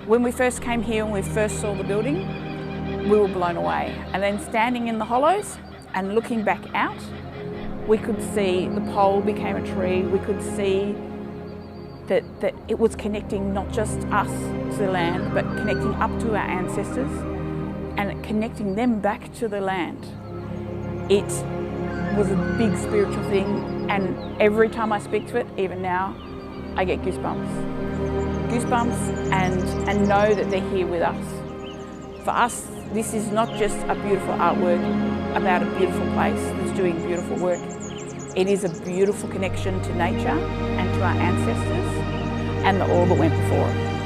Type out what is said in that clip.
When we first came here and we first saw the building, we were blown away. And then standing in the hollows and looking back out, we could see the pole became a tree. We could see that it was connecting not just us to the land, but connecting up to our ancestors and connecting them back to the land. It was a big spiritual thing, and every time I speak to it, even now, I get goosebumps. Goosebumps and know that they're here with us. For us, this is not just a beautiful artwork about a beautiful place that's doing beautiful work. It is a beautiful connection to nature and to our ancestors and all that went before it.